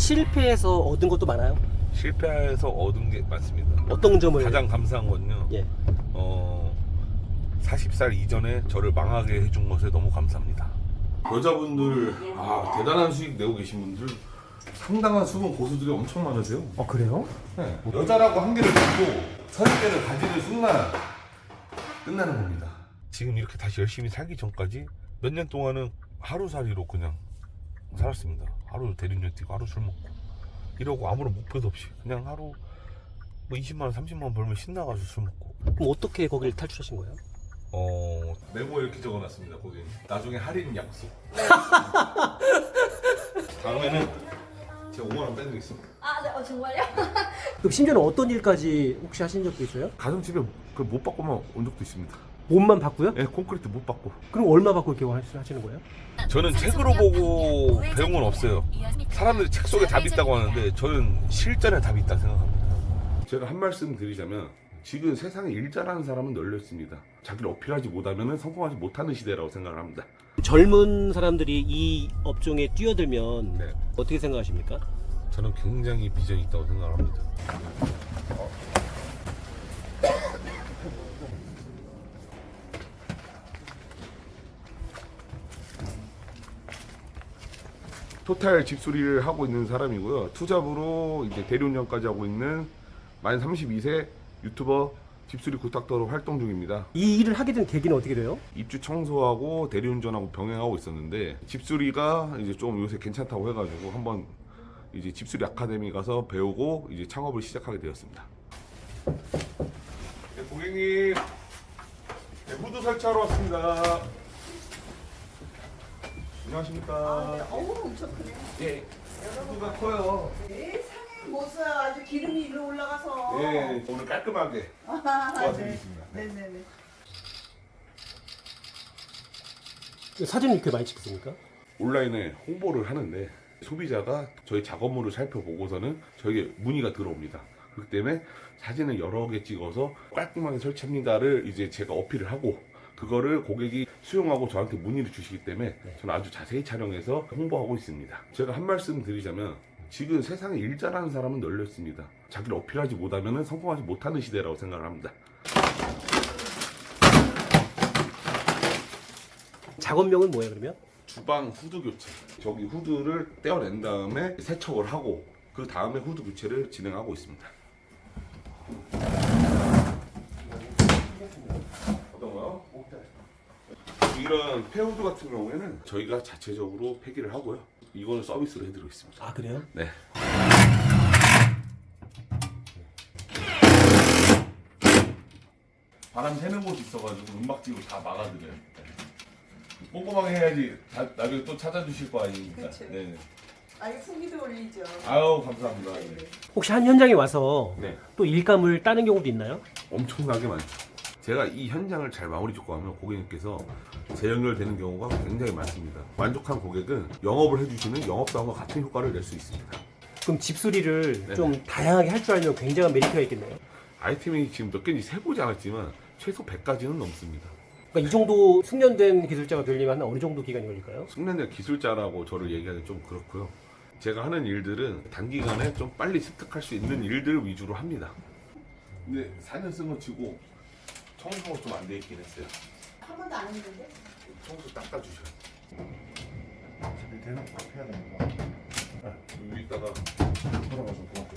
실패해서 얻은 것도 많아요? 실패해서 얻은 게 많습니다. 어떤 점을? 가장 감사한 건요. 예. 40살 이전에 저를 망하게 해준 것에 너무 감사합니다. 여자분들 대단한 수익 내고 계신 분들 상당한 수분 고수들이 엄청 많으세요. 그래요? 네. 여자라고 한계를 갖고 선입견을 가지는 순간 끝나는 겁니다. 지금 이렇게 다시 열심히 살기 전까지 몇 년 동안은 하루살이로 그냥 살았습니다. 하루 대리운전 뛰고 하루 술 먹고 이러고 아무런 목표도 없이 그냥 하루 뭐 20만 원 30만 원 벌면 신나가지고 술 먹고. 그럼 어떻게 거기를 탈출하신 거예요? 메모에 이렇게 적어놨습니다. 고객님 나중에 할인 약속. 다음에는 제가 5만 원 빼드리겠습니다. 네, 정말요? 그럼 심지어는 어떤 일까지 혹시 하신 적도 있어요? 가정집에 그 못 받고만 온 적도 있습니다. 몸만 바꾸요? 예, 콘크리트 못 받고. 그럼 얼마 받고 이렇게 하시는 거예요? 저는 책으로 보고 배운 건 없어요. 사람들이 책 속에 답이 있다고 하는데 저는 실전에 답이 있다고 생각합니다. 제가 한 말씀 드리자면 지금 세상에 일 잘하는 사람은 널려 있습니다. 자기를 어필하지 못하면 성공하지 못하는 시대라고 생각을 합니다. 젊은 사람들이 이 업종에 뛰어들면 네. 어떻게 생각하십니까? 저는 굉장히 비전이 있다고 생각을 합니다. 토탈 집수리를 하고 있는 사람이고요. 투잡으로 이제 대리운전까지 하고 있는 만 32세 유튜버 집수리 구탁터로 활동 중입니다. 이 일을 하게 된 계기는 어떻게 돼요? 입주 청소하고 대리운전하고 병행하고 있었는데 집수리가 이제 좀 요새 괜찮다고 해가지고 한번 이제 집수리 아카데미 가서 배우고 이제 창업을 시작하게 되었습니다. 네, 고객님, 네, 후드 설치하러 왔습니다. 안녕하십니까? 엄청 크네. 예, 후드가 커요. 세상에 못써 아주 기름이 일로 올라가서. 예, 오늘 깔끔하게 도와드리겠습니다. 네네네. 사진을 이렇게 많이 찍습니까? 온라인에 홍보를 하는데 소비자가 저희 작업물을 살펴보고서는 저에게 문의가 들어옵니다. 그렇기 때문에 사진을 여러 개 찍어서 깔끔하게 설치합니다를 이제 제가 어필을 하고 그거를 고객이 수용하고 저한테 문의를 주시기 때문에 저는 아주 자세히 촬영해서 홍보하고 있습니다. 제가 한 말씀 드리자면 지금 세상에 일 잘하는 사람은 널려 있습니다. 자기를 어필하지 못하면 성공하지 못하는 시대라고 생각을 합니다. 작업명은 뭐예요 그러면? 주방 후드 교체. 저기 후드를 떼어낸 다음에 세척을 하고 그 다음에 후드 교체를 진행하고 있습니다. 어떤가요? 이런 폐후드 같은 경우에는 저희가 자체적으로 폐기를 하고요. 이거는 서비스로 해드리고 있습니다. 아 그래요? 네. 바람 새는 곳이 있어가지고 은박지로 다 막아드려요. 꼼꼼하게 해야지 나중에 또 찾아주실 거 아닙니까? 그쵸. 네. 아니 후기도 올리죠. 아유 감사합니다. 네네. 혹시 한 현장에 와서 네. 또 일감을 따는 경우도 있나요? 엄청나게 많죠. 제가 이 현장을 잘 마무리 짓고 하면 고객님께서 재연결되는 경우가 굉장히 많습니다. 만족한 고객은 영업을 해주시는 영업사원과 같은 효과를 낼 수 있습니다. 그럼 집수리를 네네. 좀 다양하게 할 줄 알면 굉장한 메리트가 있겠네요. 아이템이 지금 몇 개인지 세보지 않았지만 최소 100가지는 넘습니다. 그러니까 이 정도 숙련된 기술자가 되려면 어느 정도 기간이 걸릴까요? 숙련된 기술자라고 저를 얘기하기 좀 그렇고요. 제가 하는 일들은 단기간에 좀 빨리 습득할 수 있는 일들 위주로 합니다. 근데 4년 쓴 거 치고 청소가 좀 안 돼 있긴 했어요. 한 번도 안 했는데. 청소 닦아주셔요. 대놓고 해야 됩니다. 여기다가 돌아가서 고맙고.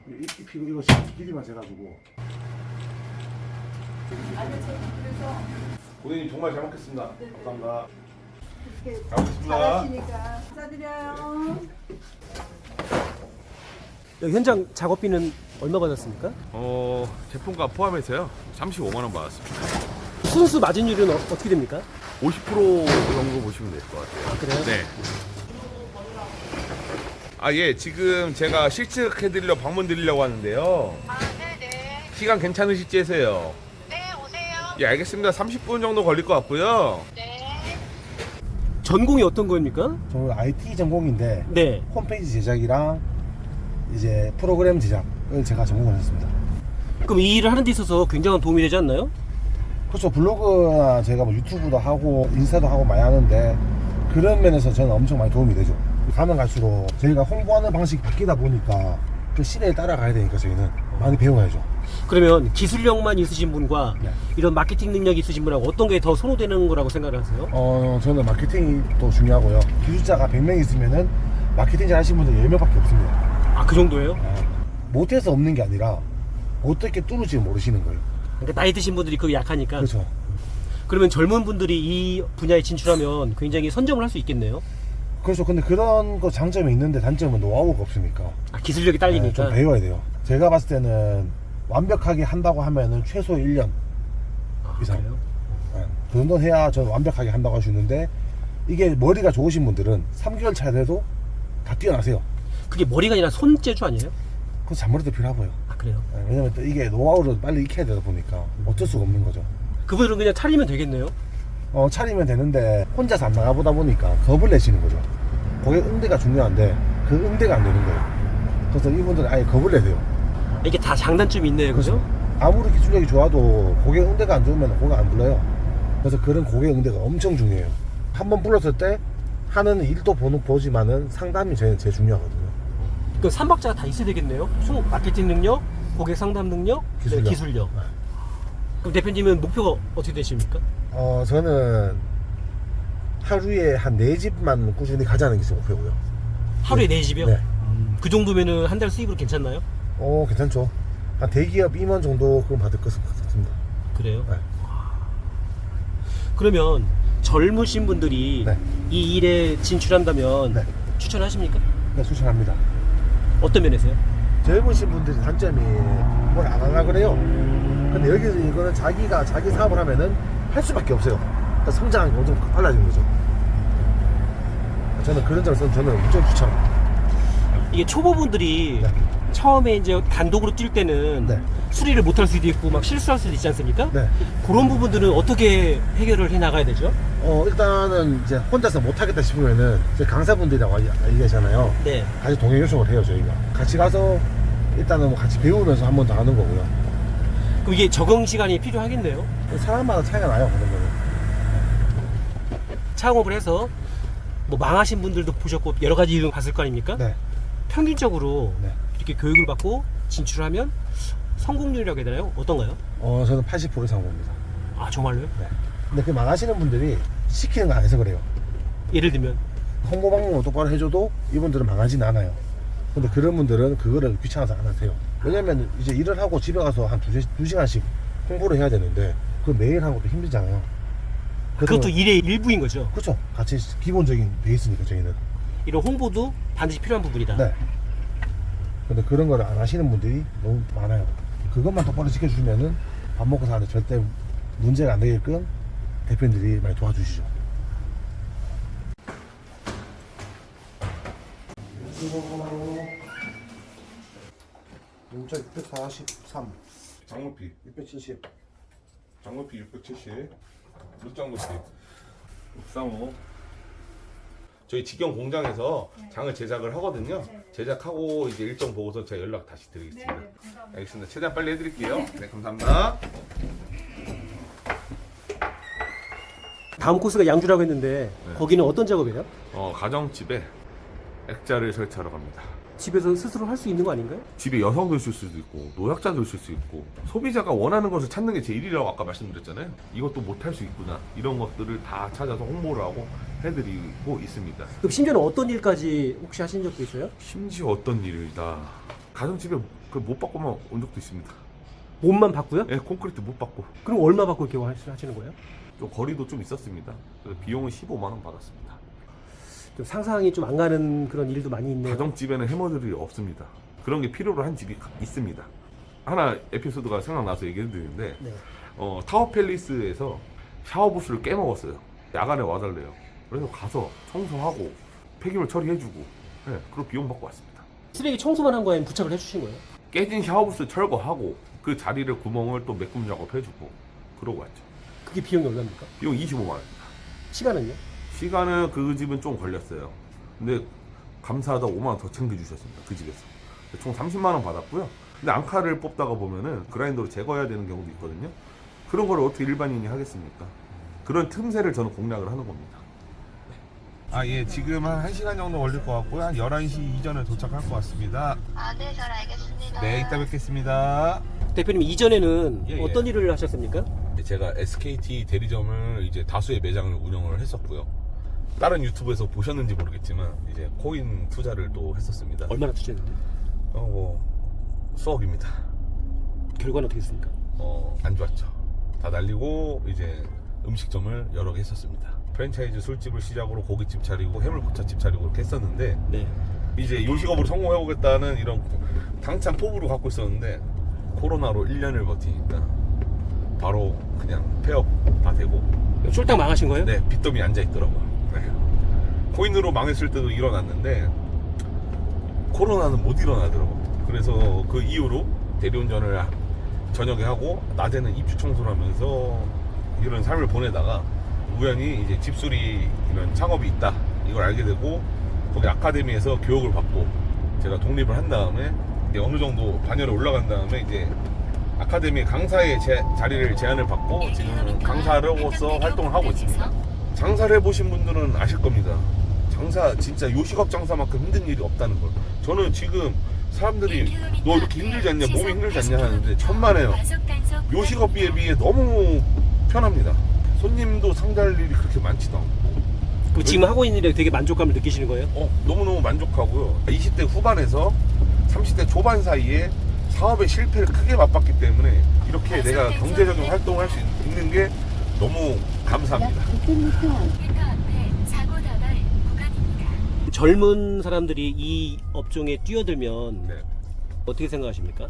잎이고 이거 길이만 재가지고. 아니 그래서 고객님 정말 잘 먹겠습니다. 네네. 감사합니다. 이렇게 잘 먹겠습니다. 잘하시니까 감사드려요. 여기 현장 작업비는 얼마 받았습니까? 제품값 포함해서요 35만 원 받았습니다. 순수 마진율은 어떻게 됩니까? 50% 정도 보시면 될 것 같아요. 아, 그래요? 네. 예, 지금 제가 실측해드리려고 방문 드리려고 하는데요. 네네. 시간 괜찮으실지 해서요. 네, 오세요. 예, 알겠습니다. 30분 정도 걸릴 것 같고요. 네. 전공이 어떤 거입니까? 저는 IT 전공인데 네. 홈페이지 제작이랑 이제 프로그램 제작을 제가 전공을 했습니다. 그럼 이 일을 하는 데 있어서 굉장한 도움이 되지 않나요? 그렇죠. 블로그나 제가 뭐 유튜브도 하고 인스타도 하고 많이 하는데 그런 면에서 저는 엄청 많이 도움이 되죠. 가면 갈수록 저희가 홍보하는 방식이 바뀌다 보니까 그 시대에 따라가야 되니까 저희는 많이 배워야죠. 그러면 기술력만 있으신 분과 네. 이런 마케팅 능력이 있으신 분하고 어떤 게 더 선호되는 거라고 생각을 하세요? 저는 마케팅이 또 중요하고요. 기술자가 100명 있으면은 마케팅 잘 하시는 분들 10명밖에 없습니다. 아, 그 정도예요? 못해서 없는 게 아니라 어떻게 뚫을지 모르시는 거예요. 그러니까 나이 드신 분들이 그게 약하니까. 그렇죠. 그러면 젊은 분들이 이 분야에 진출하면 굉장히 선점을 할 수 있겠네요. 그렇죠. 근데 그런 거 장점이 있는데 단점은 노하우가 없으니까. 아, 기술력이 네, 딸리니까. 좀 배워야 돼요. 제가 봤을 때는 완벽하게 한다고 하면은 최소 1년 이상. 그래요? 네, 그 정도 해야 저는 완벽하게 한다고 하시는데 이게 머리가 좋으신 분들은 3개월 차에 돼도 다 뛰어나세요. 그게 머리가 아니라 손재주 아니에요? 그래서 잔머리도 필요하고요. 아, 그래요? 네, 왜냐면 또 이게 노하우를 빨리 익혀야 되다 보니까 어쩔 수가 없는 거죠. 그분들은 그냥 차리면 되겠네요. 차리면 되는데 혼자서 안 나가보다 보니까 겁을 내시는 거죠. 고객 응대가 중요한데 그 응대가 안 되는 거예요. 그래서 이분들은 아예 겁을 내세요. 이게 다 장단점이 있네요, 그죠? 아무리 기술력이 좋아도 고객 응대가 안 좋으면 고객 안 불러요. 그래서 그런 고객 응대가 엄청 중요해요. 한번 불렀을 때 하는 일도 보지만은 상담이 제일 중요하거든요. 그 3박자가 다 있어야 되겠네요. 마케팅 능력, 고객 상담 능력, 기술력. 기술력. 네. 그럼 대표님은 목표가 어떻게 되십니까? 저는 하루에 한 4집만 꾸준히 가자는 게 제 목표고요. 하루에 4집이요? 네. 그 정도면은 한 달 수입으로 괜찮나요? 괜찮죠. 한 대기업 임원 정도 그럼 받을 것 같습니다. 그래요? 네. 그러면 젊으신 분들이 네. 이 일에 진출한다면 네. 추천하십니까? 네, 추천합니다. 어떤 면에서요? 젊으신 분들의 단점이 뭘 안 하려고 그래요. 근데 여기서 이거는 자기가 자기 사업을 하면은 할 수밖에 없어요. 그러니까 성장이 엄청 빨라지는 거죠. 저는 그런 점에서 저는 무조건 추천합니다. 이게 초보분들이 네. 처음에 이제 단독으로 뛸 때는 네. 수리를 못할 수도 있고 막 실수할 수도 있지 않습니까? 네. 그런 부분들은 어떻게 해결을 해 나가야 되죠? 일단은 이제 혼자서 못하겠다 싶으면은 이제 강사분들이라고 얘기하잖아요. 네. 같이 동행 요청을 해요, 저희가. 같이 가서 일단은 뭐 같이 배우면서 한 번 더 하는 거고요. 그럼 이게 적응 시간이 필요하겠네요. 사람마다 차이가 나요, 그런 거는. 창업을 해서 뭐 망하신 분들도 보셨고 여러 가지 일을 봤을 거 아닙니까? 네. 평균적으로 네. 이렇게 교육을 받고 진출하면 성공률이라고 해야 되나요? 어떤가요? 저는 80% 이상 봅니다. 아, 정말로요? 네. 근데 그 망하시는 분들이 시키는 거 안 해서 그래요. 예를 들면 홍보 방법을 똑바로 해줘도 이분들은 망하지는 않아요. 근데 그런 분들은 그거를 귀찮아서 안 하세요. 왜냐면 이제 일을 하고 집에 가서 한 2시간씩 홍보를 해야 되는데 그거 매일 하고 또 힘들잖아요. 그래서 그것도 일의 일부인 거죠. 그렇죠. 같이 기본적인 베이스니까 저희는. 이런 홍보도 반드시 필요한 부분이다. 네. 근데 그런 걸 안 하시는 분들이 너무 많아요. 그것만 똑바로 지켜주면은 밥 먹고 사는데 절대 문제가 안 되게끔 대표님들이 많이 도와주시죠. 문자 643, 장모피 670. 장모피 670 물장모피 635 저희 직영 공장에서 장을 제작을 하거든요. 제작하고 이제 일정 보고서 제가 연락 다시 드리겠습니다. 알겠습니다. 최대한 빨리 해드릴게요. 네, 감사합니다. 다음 코스가 양주라고 했는데 네. 거기는 어떤 작업이에요? 가정집에 액자를 설치하러 갑니다. 집에서 스스로 할 수 있는 거 아닌가요? 집에 여성도 있을 수도 있고 노약자도 있을 수 있고 소비자가 원하는 것을 찾는 게 제 일이라고 아까 말씀드렸잖아요. 이것도 못할 수 있구나 이런 것들을 다 찾아서 홍보를 하고 해드리고 있습니다. 그럼 심지어는 어떤 일까지 혹시 하신 적도 있어요? 심지어 어떤 일이다 가정집에 못 받고만 온 적도 있습니다. 몸만 받고요? 예, 콘크리트 못 받고 그럼 얼마 받고 이렇게 하시는 거예요? 좀 거리도 좀 있었습니다. 그래서 비용은 15만 원 받았습니다. 좀 상상이 좀 안 가는 그런 일도 많이 있네요. 가정집에는 해머들이 없습니다. 그런 게 필요로 한 집이 있습니다. 하나 에피소드가 생각나서 얘기해 드리는데 네. 타워 팰리스에서 샤워부스를 깨먹었어요. 야간에 와달래요. 그래서 가서 청소하고 폐기물 처리해주고 그리고 비용 받고 왔습니다. 쓰레기 청소만 한 거에 부착을 해주신 거예요? 깨진 샤워부스 철거하고 그 자리를 구멍을 또 메꿈 작업해주고 그러고 왔죠. 그게 비용이 얼마입니까? 비용 25만 원입니다. 시간은요? 시간은 그 집은 좀 걸렸어요. 근데 감사하다 5만 원 더 챙겨주셨습니다. 그 집에서. 총 30만 원 받았고요. 근데 앙카를 뽑다가 보면은 그라인더로 제거해야 되는 경우도 있거든요. 그런 걸 어떻게 일반인이 하겠습니까? 그런 틈새를 저는 공략을 하는 겁니다. 예, 지금 한 1시간 정도 걸릴 것 같고요. 한 11시 이전에 도착할 것 같습니다. 네, 잘 알겠습니다. 네, 이따 뵙겠습니다. 대표님 이전에는 예, 예. 어떤 일을 하셨습니까? 제가 SKT 대리점을 이제 다수의 매장을 운영을 했었고요. 다른 유튜브에서 보셨는지 모르겠지만 이제 코인 투자를 또 했었습니다. 얼마나 투자했는데? 수억입니다. 결과는 어떻게 됐습니까? 안 좋았죠. 다 날리고 이제 음식점을 여러 개 했었습니다. 프랜차이즈 술집을 시작으로 고깃집 차리고 해물포차집 차리고 이렇게 했었는데 네. 이제 요식업으로 성공해보겠다는 이런 당찬 포부를 갖고 있었는데 코로나로 1년을 버티니까 바로 그냥 폐업 다 되고 쫄딱 망하신 거예요? 네, 빚더미 앉아있더라고요. 네. 코인으로 망했을 때도 일어났는데 코로나는 못 일어나더라고요. 그래서 그 이후로 대리운전을 저녁에 하고 낮에는 입주 청소를 하면서 이런 삶을 보내다가 우연히 이제 집수리 이런 창업이 있다 이걸 알게 되고 거기 아카데미에서 교육을 받고 제가 독립을 한 다음에 이제 어느 정도 반열에 올라간 다음에 이제 아카데미 강사의 자리를 제안을 받고 지금 강사로서 활동을 하고 있습니다. 장사를 해보신 분들은 아실 겁니다. 장사 진짜 요식업 장사만큼 힘든 일이 없다는 걸. 저는 지금 사람들이 너 이렇게 힘들지 않냐, 몸이 힘들지 않냐 하는데 천만에요. 요식업비에 비해 너무 편합니다. 손님도 상대할 일이 그렇게 많지도 않고. 그럼 지금 하고 있는 일에 되게 만족감을 느끼시는 거예요? 너무너무 만족하고요. 20대 후반에서 30대 초반 사이에 사업의 실패를 크게 맛봤기 때문에 이렇게 내가 경제적인 활동을 할 수 있는 게 너무 감사합니다. 젊은 사람들이 이 업종에 뛰어들면 네, 어떻게 생각하십니까?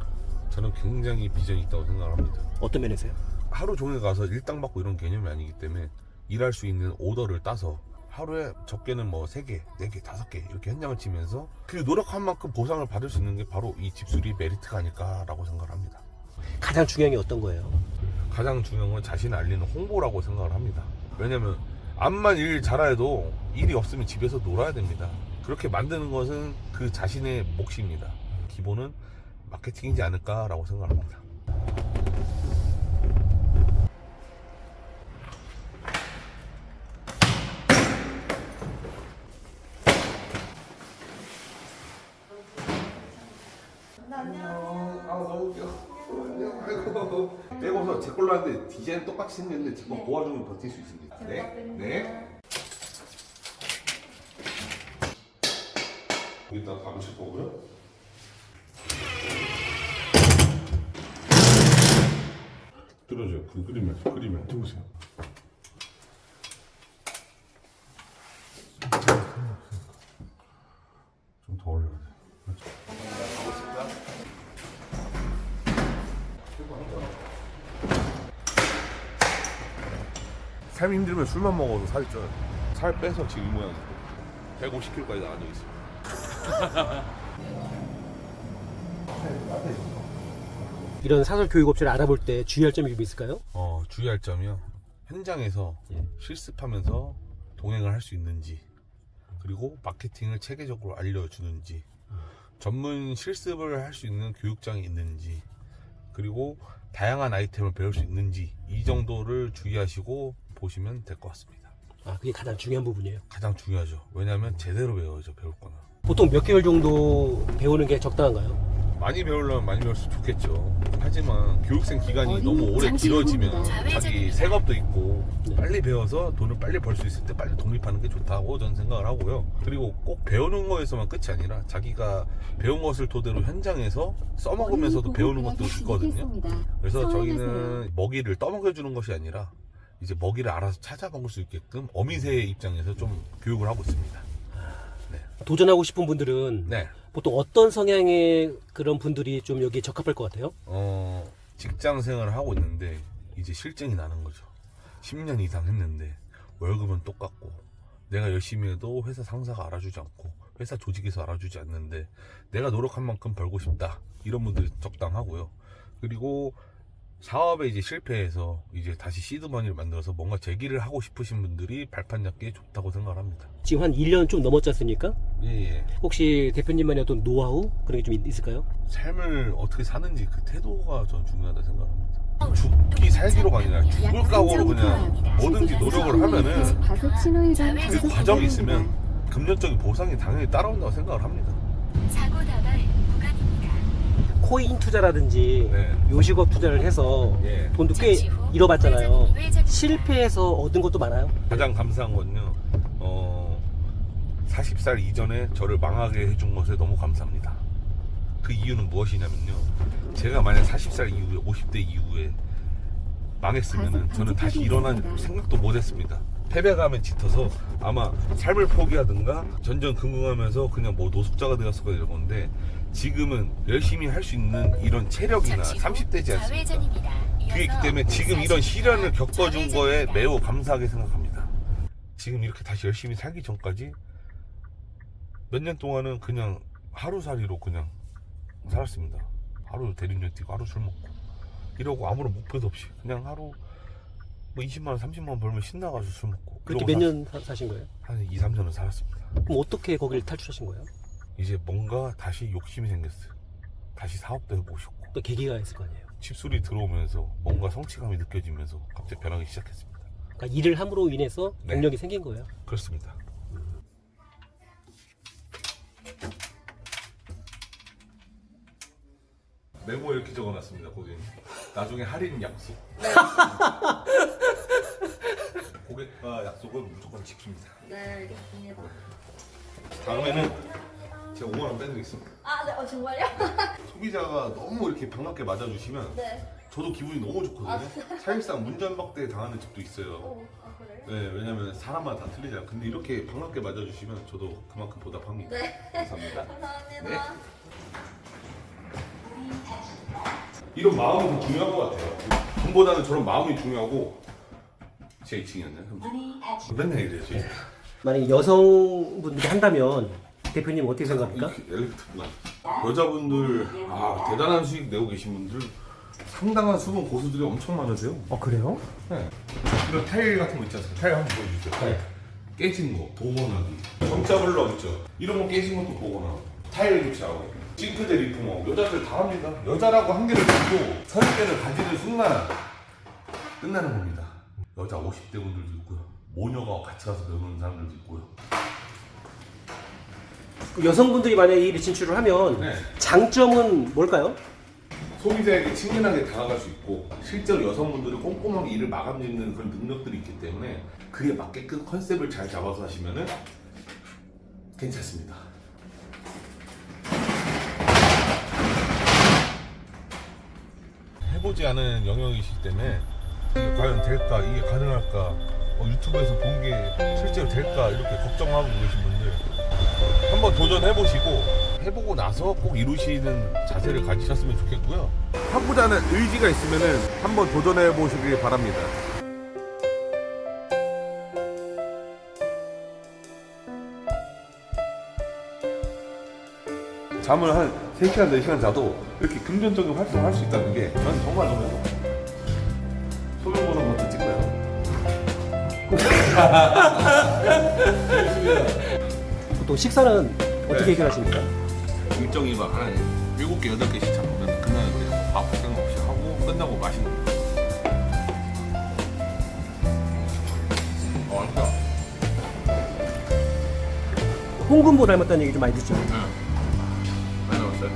저는 굉장히 비전이 있다고 생각합니다. 어떤 면에서요? 하루 종일 가서 일당 받고 이런 개념이 아니기 때문에 일할 수 있는 오더를 따서 하루에 적게는 뭐 3개, 4개, 5개 이렇게 현장을 치면서 그 노력한 만큼 보상을 받을 수 있는 게 바로 이 집수리 메리트가 아닐까라고 생각을 합니다. 가장 중요한 게 어떤 거예요? 가장 중요한 건 자신을 알리는 홍보라고 생각을 합니다. 왜냐면 암만 일 잘해도 일이 없으면 집에서 놀아야 됩니다. 그렇게 만드는 것은 그 자신의 몫입니다. 기본은 마케팅이지 않을까라고 생각을 합니다. 너무 귀여워. 아이고. 빼고서 제 걸로 하는데 디자인 똑같이 생겼는데 제거 모아주면 버틸 수 있습니다. 네. 여기다 감칠 거고요. 들어줘요. 끓이면 들어보세요. 좀 더 올려야 돼. 그렇죠. 삶이 힘들면 술만 먹어도 살이 쪄요. 살 빼서 지금 이 모양이고 150kg까지 나가져 있습니다. 이런 사설 교육업체를 알아볼 때 주의할 점이 좀 있을까요? 주의할 점이요. 현장에서 실습하면서 동행을 할 수 있는지, 그리고 마케팅을 체계적으로 알려주는지, 전문 실습을 할 수 있는 교육장이 있는지, 그리고 다양한 아이템을 배울 수 있는지, 이 정도를 주의하시고 보시면 될 것 같습니다. 그게 가장 중요한 부분이에요. 가장 중요하죠. 왜냐하면 제대로 배워야죠. 배울 거는. 보통 몇 개월 정도 배우는 게 적당한가요? 많이 배우려면 많이 배울수록 좋겠죠. 하지만 교육생 기간이 너무 오래 길어지면 자기 생업도 있고 빨리 배워서 돈을 빨리 벌 수 있을 때 빨리 독립하는 게 좋다고 저는 생각을 하고요. 그리고 꼭 배우는 거에서만 끝이 아니라 자기가 배운 것을 토대로 현장에서 써먹으면서도 배우는 것도 있거든요. 그래서 저희는 먹이를 떠먹여주는 것이 아니라 이제 먹이를 알아서 찾아 먹을 수 있게끔 어미새의 입장에서 좀 교육을 하고 있습니다. 도전하고 싶은 분들은 네. 보통 어떤 성향의 그런 분들이 좀 여기에 적합할 것 같아요? 직장 생활을 하고 있는데 이제 실증이 나는 거죠. 10년 이상 했는데 월급은 똑같고 내가 열심히 해도 회사 상사가 알아주지 않고 회사 조직에서 알아주지 않는데 내가 노력한 만큼 벌고 싶다, 이런 분들이 적당하고요. 그리고 사업에 이제 실패해서 이제 다시 시드머니를 만들어서 뭔가 재기를 하고 싶으신 분들이 발판 잡기에 좋다고 생각을 합니다. 지금 한 1년 좀 넘었지 않습니까? 예. 혹시 대표님만의 어떤 노하우? 그런 게 좀 있을까요? 삶을 어떻게 사는지 그 태도가 전 중요하다 생각합니다. 죽기 살기로가 아니라 죽을 각오로 그냥 뭐든지 노력을 하면은 그 과정이 있으면 금전적인 보상이 당연히 따라온다고 생각을 합니다. 사고 다발 구간입니다. 코인 투자라든지 네. 요식업 투자를 해서 예. 돈도 꽤 잃어봤잖아요. 실패해서 얻은 것도 많아요. 가장 감사한 건요. 40살 이전에 저를 망하게 해준 것에 너무 감사합니다. 그 이유는 무엇이냐면요. 제가 만약 40살 이후에 50대 이후에 망했으면은 저는 다시 일어날 생각도 못했습니다. 패배감에 짙어서 아마 삶을 포기하든가 전전긍긍하면서 그냥 뭐 노숙자가 되었을 거예요 이런 건데 지금은 열심히 할 수 있는 이런 체력이나 30대지 않습니까? 좌회전입니다. 그게 있기 때문에 지금 이런 시련을 겪어준 거에 매우 감사하게 생각합니다. 지금 이렇게 다시 열심히 살기 전까지 몇 년 동안은 그냥 하루살이로 그냥 살았습니다. 하루 대리운전 뛰고 하루 술 먹고 이러고 아무런 목표도 없이 그냥 하루 뭐 20만 원 30만 원 벌면 신나가지고 술 먹고 그렇게 이러고 몇 년 사신 거예요? 한 2, 3년을 살았습니다. 그럼 어떻게 거기를 탈출하신 거예요? 이제 뭔가 다시 욕심이 생겼어요. 다시 사업도 해보고 싶고 또 계기가 있을 거 아니에요. 집수리 들어오면서 뭔가 성취감이 느껴지면서 갑자기 변하기 시작했습니다. 그러니까 일을 함으로 인해서 네. 동력이 생긴 거예요. 그렇습니다. 메모에 이렇게 적어놨습니다. 고객님. 나중에 할인 약속. 고객과 약속은 무조건 지킵니다. 네, 알겠습니다. 다음에는 제가 5만 원 빼드리겠습니다. 아, 네, 정말요? 소비자가 너무 이렇게 반갑게 맞아주시면 네. 저도 기분이 너무 좋거든요. 사실상 문전박대 당하는 집도 있어요. 오, 아, 그래요? 네, 왜냐면 사람마다 다 틀리잖아요. 근데 이렇게 반갑게 맞아주시면 저도 그만큼 보답합니다. 네. 감사합니다. 감사합니다. 이런 마음이 더 중요한 것 같아요. 돈보다는 저런 마음이 중요하고 제 2층이었나요? 맨날 이래요. 제 만약에 여성분들이 한다면 대표님 어떻게 생각합니까? 엘리베이터 구간. 여자분들 대단한 수익 내고 계신 분들 상당한 수분 고수들이 엄청 많으세요. 그래요? 네. 이런 타일 같은 거 있지 않습니까? 타일 한번 보여주세요. 타일. 깨진 거, 복원하기. 정자블럭 있죠? 이런 거 깨진 것도 복원하고. 타일 교체하고. 싱크대 리폼하고. 여자들 다 합니다. 여자라고 한계를 두고 선입견을 가지는 순간 끝나는 겁니다. 여자 50대 분들도 있고요. 모녀가 같이 가서 배우는 사람들도 있고요. 여성분들이 만약에 이 일에 진출을 하면 네. 장점은 뭘까요? 소비자에게 친근하게 다가갈 수 있고 실제로 여성분들은 꼼꼼하게 일을 마감 짓는 그런 능력들이 있기 때문에 그에 맞게끔 컨셉을 잘 잡아서 하시면은 괜찮습니다. 해보지 않은 영역이시기 때문에 이게 과연 될까, 이게 가능할까, 유튜브에서 본 게 실제로 될까 이렇게 걱정하고 계신 분들 한번 도전해보시고 해보고 나서 꼭 이루시는 자세를 가지셨으면 좋겠고요. 하고자 하는 의지가 있으면은 한번 도전해보시길 바랍니다. 잠을 한 3시간, 4시간 자도 이렇게 금전적인 활동을 할 수 있다는 게 저는 정말 너무 행복합니다. 소명 보는 것도 찍고요. 보통 식사는 어떻게 해결하십니까? 일정이 막 한 7개, 8개씩 잡으면 그날 그냥 밥 생각 없이 하고 끝나고 맛있는 거. 맛있다. 홍금보 닮았다는 얘기 좀 많이 듣죠? 많이 나왔어요?